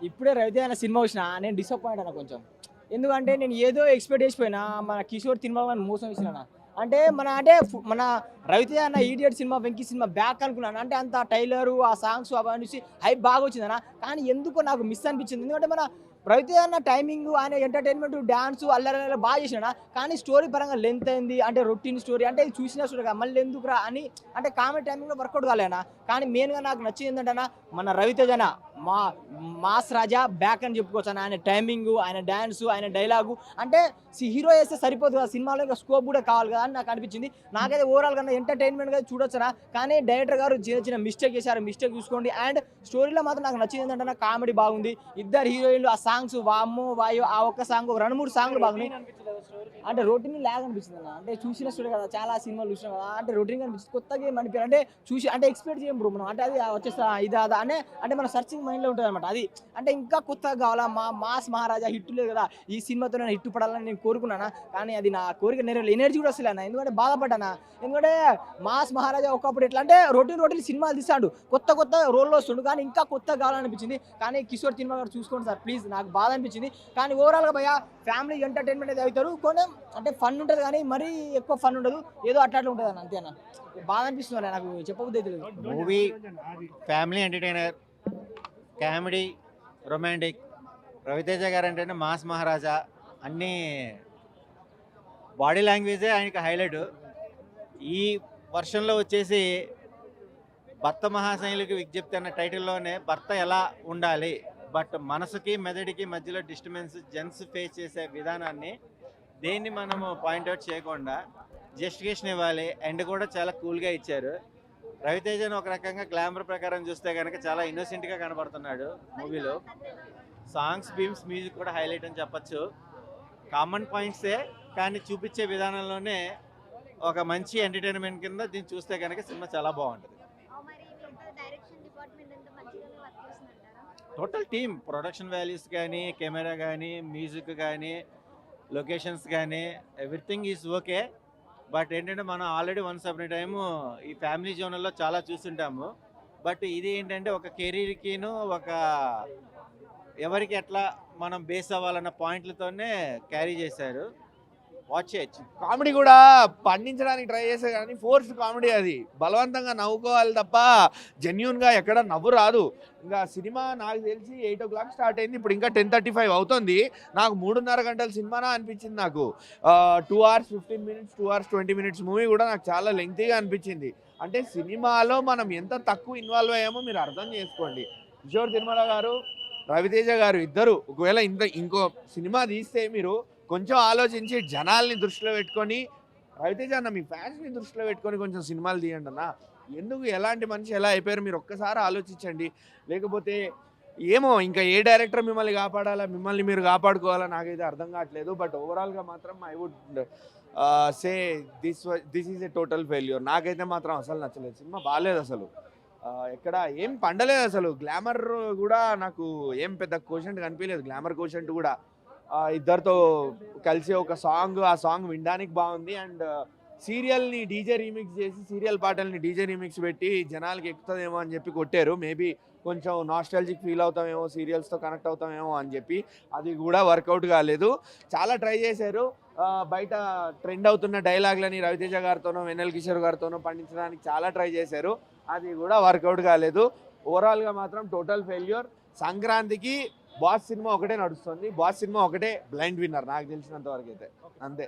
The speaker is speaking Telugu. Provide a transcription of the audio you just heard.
ఇప్పుడే రవితేజ అన్న సినిమా వచ్చిన నేను డిసప్పాయింట్ అన్న కొంచెం. ఎందుకంటే నేను ఏదో ఎక్స్పెక్ట్ చేసిపోయినా మన కిషోర్ తిరుమల మోసం ఇచ్చిన. మన రవితేజ అన్న idiot cinema, Venky cinema back అనుకున్నాను. అంటే అంత టైలరు ఆ సాంగ్స్ అవన్నీ చూసి హైప్ బాగా వచ్చిందన్న. కానీ ఎందుకో నాకు మిస్ అనిపించింది. ఎందుకంటే మన రవితేజ అన్న టైమింగ్, ఆయన ఎంటర్టైన్మెంట్, డాన్స్ అల్లరి బాగా చేసినా. కానీ స్టోరీ పరంగా లెంత్ అయింది. అంటే రొటీన్ స్టోరీ, అంటే ఇది చూసిన స్టోరీ కదా, మళ్ళీ ఎందుకురా అని అంటే కామెడీ టైమింగ్లో వర్కౌట్ కాలేనా. కానీ మెయిన్గా నాకు నచ్చింది ఏంటంటే మన రవితేజ అన్న మాస్ రాజా బ్యాక్ అని చెప్పుకోవచ్చు అన్న. ఆయన టైమింగ్, ఆయన డ్యాన్స్, ఆయన డైలాగు, అంటే హీరో వేస్తే సరిపోదు కదా సినిమాలో, ఇంకా స్కోప్ కూడా కావాలి కదా అని నాకు అనిపించింది. నాకైతే ఓవరాల్ గా ఎంటర్టైన్మెంట్గా చూడొచ్చునా. కానీ డైరెక్టర్ గారు చిన్న చిన్న మిస్టేక్ చేశారు, మిస్టేక్ చూసుకోండి. అండ్ స్టోరీలో మాత్రం నాకు నచ్చింది ఏంటంటే కామెడీ బాగుంది. ఇద్దరు హీరోయిన్లు, ఆ సాంగ్స్ వామ్మో వాయో, ఆ ఒక్క సాంగ్ 2-3 సాంగ్లు బాగున్నాయి. అంటే రొటీన్ లాగ్ అనిపించింది అన్న. అంటే చూసిన స్టోరీ కదా, చాలా సినిమాలు చూసినాం కదా, అంటే రొటీన్ అనిపించింది. కొత్తగా ఏం అనిపించారు అంటే చూసి అంటే ఎక్స్పెక్ట్ చేయం బ్రో మనం. అంటే అది వచ్చేస్తా ఇది అదా అంటే మన సర్చింగ్ మైండ్లో ఉంటుంది అనమాట అది. అంటే ఇంకా కొత్తగా కావాలా, మాస్ మహారాజా హిట్ లేదు కదా, ఈ సినిమాతో నేను హిట్ పడాలని నేను కోరుకున్నాను. కానీ అది నా కోరిక నెరవేరలేదు. ఎనర్జీ కూడా వస్తలే అన్న, ఎందుకంటే బాధపడ్డానా. ఎందుకంటే మాస్ మహారాజా ఒకప్పుడు ఎట్లా అంటే రొటీన్ సినిమాలు తీస్తాడు, కొత్త రోల్లో వస్తుండు. కానీ ఇంకా కొత్తగా కావాలనిపించింది. కానీ కిషోర్ తిరుమల గారు చూసుకోండి సార్ ప్లీజ్, నాకు బాధ అనిపించింది. కానీ ఓవరాల్గా భయ ఫ్యామిలీ ఎంటర్టైన్మెంట్ అయితే అవుతారు. కొన్ని అంటే ఫన్ ఉంటుంది, కానీ మరీ ఎక్కువ ఫన్ ఉండదు, ఏదో అట్లా ఉంటుంది అన్న, అంతే అన్న. బాధ అనిపిస్తుంది నాకు, చెప్పబుద్ధి అయితే లేదు. Movie family entertainer, comedy, romantic. Raviteja గారు అంటేనే మాస్ మహారాజా. అన్నీ బాడీ లాంగ్వేజే ఆయనకి హైలైట్. ఈ వర్షంలో వచ్చేసి భర్త మహాశైలికి విజ్ఞప్తి అన్న టైటిల్లోనే భర్త ఎలా ఉండాలి, బట్ మనసుకి మెదడికి మధ్యలో డిస్టర్బెన్స్ జెంట్స్ ఫేస్ చేసే విధానాన్ని దేన్ని మనము పాయింట్అవుట్ చేయకుండా జస్టిఫికేషన్ ఇవ్వాలి. అండ్ కూడా చాలా కూల్గా ఇచ్చారు. రవితేజను ఒక రకంగా గ్లామర్ ప్రకారం చూస్తే కనుక చాలా ఇన్నోసెంట్గా కనబడుతున్నాడు మూవీలో. సాంగ్స్, బీమ్స్, మ్యూజిక్ కూడా హైలైట్ అని చెప్పచ్చు. కామన్ పాయింట్సే, కానీ చూపించే విధానంలోనే ఒక మంచి ఎంటర్టైన్మెంట్ కింద దీన్ని చూస్తే కనుక సినిమా చాలా బాగుంటుంది. టోటల్ టీమ్, ప్రొడక్షన్ వాల్యూస్ కానీ, కెమెరా కానీ, మ్యూజిక్ కానీ, లొకేషన్స్ కానీ, ఎవ్రీథింగ్ ఈజ్ ఓకే. బట్ ఏంటంటే మనం ఆల్రెడీ వన్స్ అప్ టైము ఈ ఫ్యామిలీ జోన్లో చాలా చూస్తుంటాము. బట్ ఇది ఏంటంటే ఒక కెరీర్కిను, ఒక ఎవరికి ఎట్లా మనం బేస్ అవ్వాలన్న పాయింట్లతోనే క్యారీ చేశారు. వాచ్ చేయొచ్చు. కామెడీ కూడా పండించడానికి ట్రై చేసే కానీ ఫోర్స్ కామెడీ, అది బలవంతంగా నవ్వుకోవాలి తప్ప జెన్యున్గా ఎక్కడ నవ్వు రాదు. ఇంకా సినిమా నాకు తెలిసి 8 o'clock స్టార్ట్ అయింది, ఇప్పుడు ఇంకా 10:35 అవుతుంది. నాకు 3.5 గంటల సినిమానా అనిపించింది. నాకు 2 hours 15 minutes, 2 hours 20 minutes movie కూడా నాకు చాలా లెంగ్తీగా అనిపించింది. అంటే సినిమాలో మనం ఎంత తక్కువ ఇన్వాల్వ్ అయ్యామో మీరు అర్థం చేసుకోండి. కిషోర్ తిరుమల గారు, రవితేజ గారు ఇద్దరు ఒకవేళ ఇంకో సినిమా తీస్తే మీరు కొంచెం ఆలోచించి జనాల్ని దృష్టిలో పెట్టుకొని, రవితేజ అన్న మీ ఫ్యాన్స్ని దృష్టిలో పెట్టుకొని కొంచెం సినిమాలు తీయండి అన్న. ఎందుకు ఎలాంటి మనిషి ఎలా అయిపోయారు మీరు ఒక్కసారి ఆలోచించండి. లేకపోతే ఏమో ఇంకా ఏ డైరెక్టర్ మిమ్మల్ని కాపాడాలా, మిమ్మల్ని మీరు కాపాడుకోవాలా నాకైతే అర్థం కావట్లేదు. బట్ ఓవరాల్గా మాత్రం I would say this is a total failure. నాకైతే మాత్రం అసలు నచ్చలేదు, సినిమా బాగాలేదు అసలు. ఎక్కడ ఏం పండలేదు అసలు. గ్లామర్ కూడా నాకు ఏం పెద్ద క్వశ్చన్ కనిపించలేదు. గ్లామర్ క్వశ్చన్ కూడా ఇద్దరితో కలిసి ఒక సాంగ్, ఆ సాంగ్ వినడానికి బాగుంది. అండ్ సీరియల్ని డీజే రీమిక్స్ చేసి, సీరియల్ పాటల్ని డీజే రీమిక్స్ పెట్టి జనాలకి ఎక్కుతుందేమో అని చెప్పి కొట్టారు. మేబీ కొంచెం నాస్టాలజిక్ ఫీల్ అవుతామేమో, సీరియల్స్తో కనెక్ట్ అవుతామేమో అని చెప్పి అది కూడా వర్కౌట్ కాలేదు. చాలా ట్రై చేశారు. బయట ట్రెండ్ అవుతున్న డైలాగ్లని రవితేజ గారితోనో, వెన్నెల కిషోర్ గారితోనో పండించడానికి చాలా ట్రై చేశారు. అది కూడా వర్కౌట్ కాలేదు. ఓవరాల్గా మాత్రం టోటల్ ఫెయిల్యూర్. సంక్రాంతికి బాస్ సినిమా ఒకటే నడుస్తుంది. బాస్ సినిమా ఒకటే బ్లైండ్ విన్నర్ నాకు తెలిసినంత వరకు అయితే, అంతే.